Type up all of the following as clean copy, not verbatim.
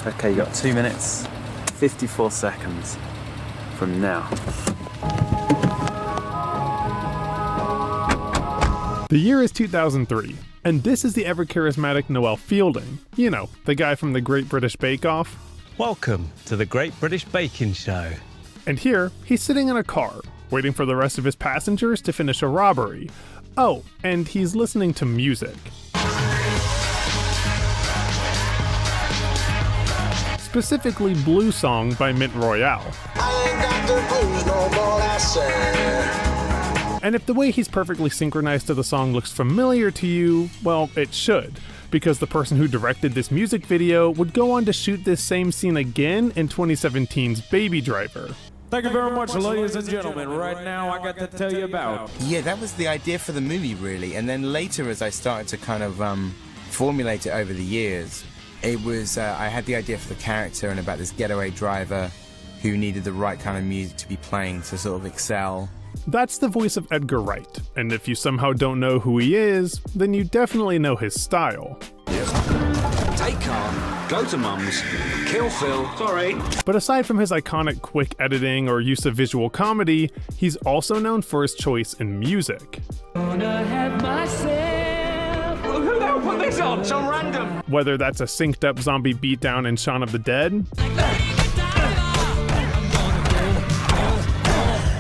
Okay, you got 2 minutes, 54 seconds from now. The year is 2003, and this is the ever-charismatic Noel Fielding. You know, the guy from the Great British Bake Off. Welcome to the Great British Baking Show. And here, he's sitting in a car, waiting for the rest of his passengers to finish a robbery. Oh, and he's listening to music. Specifically Blue Song by Mint Royale. I ain't got the blues no more, I say. And if the way he's perfectly synchronized to the song looks familiar to you, well, it should, because the person who directed this music video would go on to shoot this same scene again in 2017's Baby Driver. Thank you very much, ladies and gentlemen. Right now, I got to tell you about. Yeah, that was the idea for the movie, really. And then later, as I started to kind of formulate it over the years, it was, I had the idea for the character and about this getaway driver who needed the right kind of music to be playing to sort of excel. That's the voice of Edgar Wright, and if you somehow don't know who he is, then you definitely know his style. Take car, go to mum's, kill Phil, sorry. But aside from his iconic quick editing or use of visual comedy, he's also known for his choice in music. Gonna have myself. Who the hell put this on? So random. Whether that's a synced up zombie beatdown in Shaun of the Dead,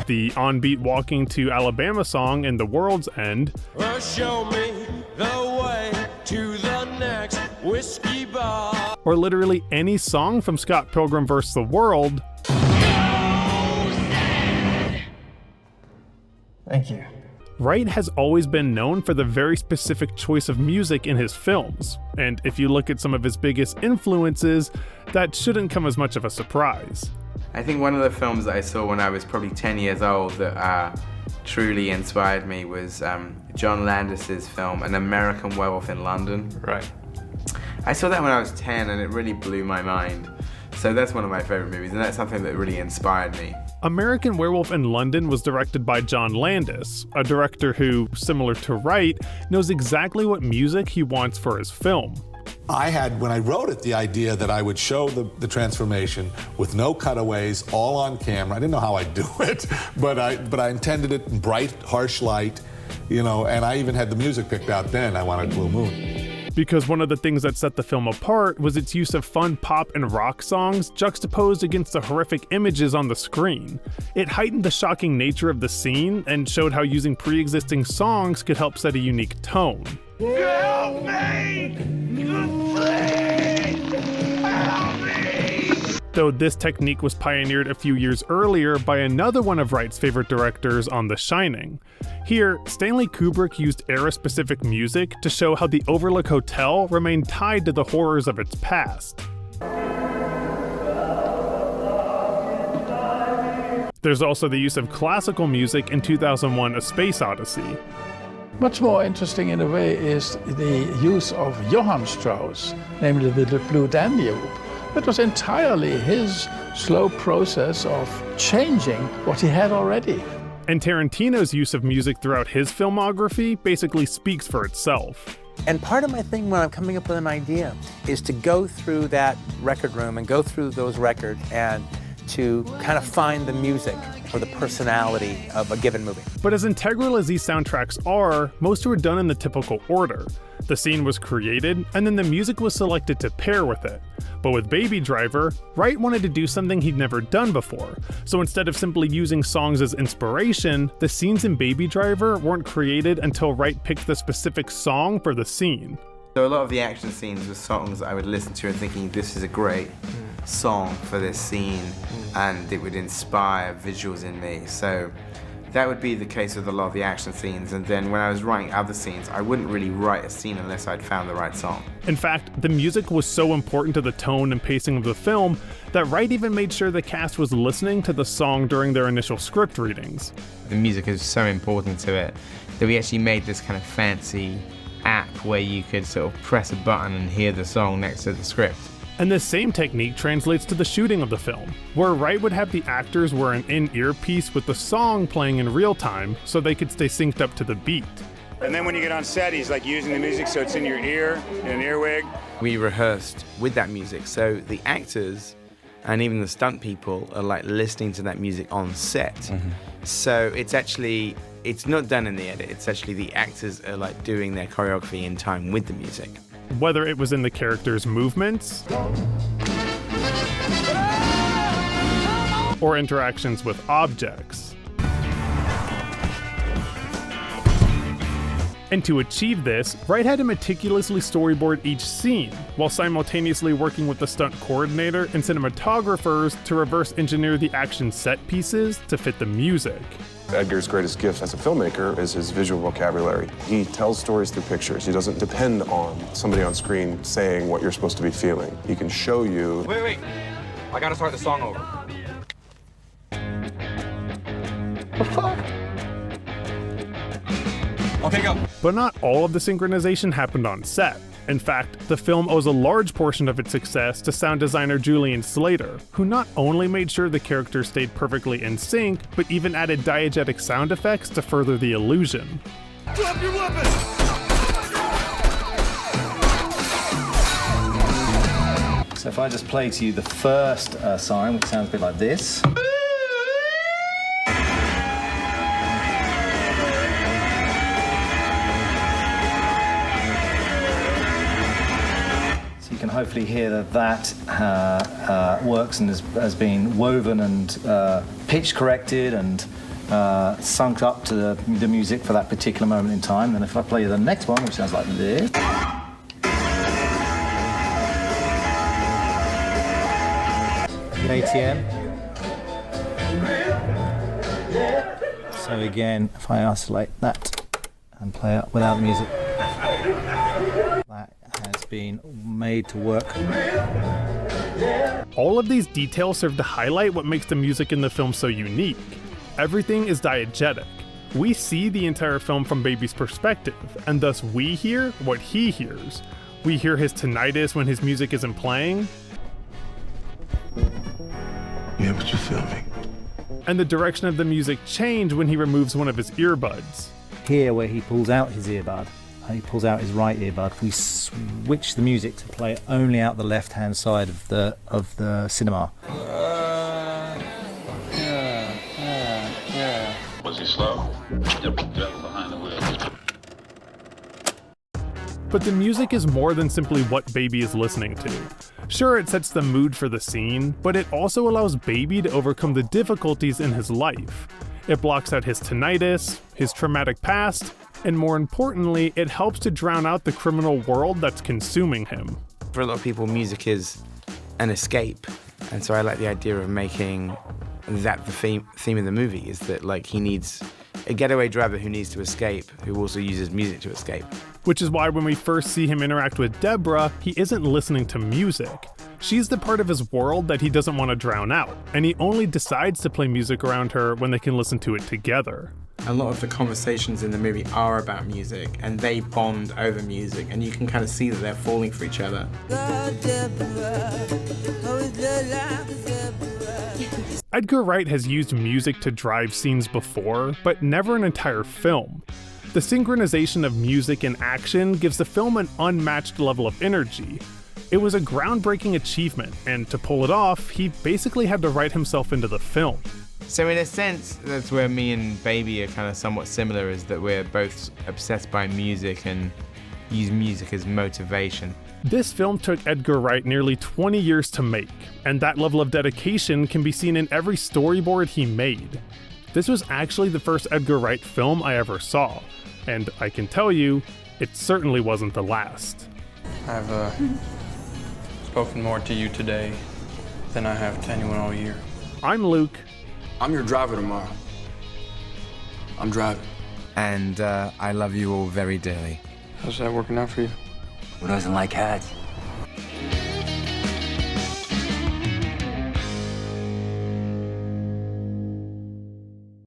the on-beat Walking to Alabama song in The World's End, Show me the way to the next whiskey bar. or literally any song from Scott Pilgrim vs. the World. Thank you. Wright has always been known for the very specific choice of music in his films, and if you look at some of his biggest influences, that shouldn't come as much of a surprise. I think one of the films that I saw when I was probably 10 years old that truly inspired me was John Landis's film, An American Werewolf in London. Right. I saw that when I was 10 and it really blew my mind. So that's one of my favorite movies, and that's something that really inspired me. American Werewolf in London was directed by John Landis, a director who, similar to Wright, knows exactly what music he wants for his film. I had, when I wrote it, the idea that I would show the transformation with no cutaways, all on camera. I didn't know how I'd do it, but I intended it in bright, harsh light, you know, and I even had the music picked out then. I wanted Blue Moon. Because one of the things that set the film apart was its use of fun pop and rock songs juxtaposed against the horrific images on the screen. It heightened the shocking nature of the scene and showed how using pre-existing songs could help set a unique tone. Help me! Please! Help me! Though this technique was pioneered a few years earlier by another one of Wright's favorite directors on The Shining. Here, Stanley Kubrick used era-specific music to show how the Overlook Hotel remained tied to the horrors of its past. There's also the use of classical music in 2001: A Space Odyssey. Much more interesting in a way is the use of Johann Strauss, namely the Blue Danube. It was entirely his slow process of changing what he had already. And Tarantino's use of music throughout his filmography basically speaks for itself. And part of my thing when I'm coming up with an idea is to go through that record room and go through those records and to kind of find the music or the personality of a given movie. But as integral as these soundtracks are, most were done in the typical order. The scene was created, and then the music was selected to pair with it. But with Baby Driver, Wright wanted to do something he'd never done before. So instead of simply using songs as inspiration, the scenes in Baby Driver weren't created until Wright picked the specific song for the scene. So a lot of the action scenes were songs that I would listen to and thinking, this is a great song for this scene, and it would inspire visuals in me. So that would be the case with a lot of the action scenes, and then when I was writing other scenes, I wouldn't really write a scene unless I'd found the right song. In fact, the music was so important to the tone and pacing of the film that Wright even made sure the cast was listening to the song during their initial script readings. The music is so important to it that we actually made this kind of fancy app where you could sort of press a button and hear the song next to the script. And this same technique translates to the shooting of the film, where Wright would have the actors wear an in-ear piece with the song playing in real time so they could stay synced up to the beat. And then when you get on set, he's like using the music so it's in your ear, in an earwig. We rehearsed with that music, so the actors and even the stunt people are like listening to that music on set. So it's not done in the edit, it's actually the actors are like doing their choreography in time with the music. Whether it was in the characters' movements or interactions with objects. And to achieve this, Wright had to meticulously storyboard each scene, while simultaneously working with the stunt coordinator and cinematographers to reverse engineer the action set pieces to fit the music. Edgar's greatest gift as a filmmaker is his visual vocabulary. He tells stories through pictures. He doesn't depend on somebody on screen saying what you're supposed to be feeling. He can show you. Wait. I gotta start the song over. The fuck? Okay, go. But not all of the synchronization happened on set. In fact, the film owes a large portion of its success to sound designer Julian Slater, who not only made sure the characters stayed perfectly in sync, but even added diegetic sound effects to further the illusion. Drop your weapon! So if I just play to you the first sign, which sounds a bit like this. You can hopefully hear that works and has been woven and pitch corrected and synced up to the music for that particular moment in time. And if I play the next one, which sounds like this. ATM. So again, if I isolate that and play it without the music, that has been made to work. All of these details serve to highlight what makes the music in the film so unique. Everything is diegetic. We see the entire film from Baby's perspective, and thus we hear what he hears. We hear his tinnitus when his music isn't playing. Yeah, but you're filming. And the direction of the music change when he removes one of his earbuds. Here, where he pulls out his earbud, he pulls out his right earbud, we switch the music to play only out the left-hand side of the cinema. Was he slow? Behind the wheel. But the music is more than simply what Baby is listening to. Sure, it sets the mood for the scene, but it also allows Baby to overcome the difficulties in his life. It blocks out his tinnitus, his traumatic past, and more importantly, it helps to drown out the criminal world that's consuming him. For a lot of people, music is an escape, and so I like the idea of making that the theme of the movie is that like he needs a getaway driver who needs to escape, who also uses music to escape. Which is why when we first see him interact with Deborah, he isn't listening to music. She's the part of his world that he doesn't want to drown out, and he only decides to play music around her when they can listen to it together. A lot of the conversations in the movie are about music, and they bond over music, and you can kind of see that they're falling for each other. Edgar Wright has used music to drive scenes before, but never an entire film. The synchronization of music and action gives the film an unmatched level of energy. It was a groundbreaking achievement, and to pull it off, he basically had to write himself into the film. So in a sense, that's where me and Baby are kind of somewhat similar, is that we're both obsessed by music and use music as motivation. This film took Edgar Wright nearly 20 years to make, and that level of dedication can be seen in every storyboard he made. This was actually the first Edgar Wright film I ever saw, and I can tell you, it certainly wasn't the last. I've spoken more to you today than I have to anyone all year. I'm Luke. I'm your driver tomorrow. I'm driving. And I love you all very dearly. How's that working out for you? Who doesn't like cats?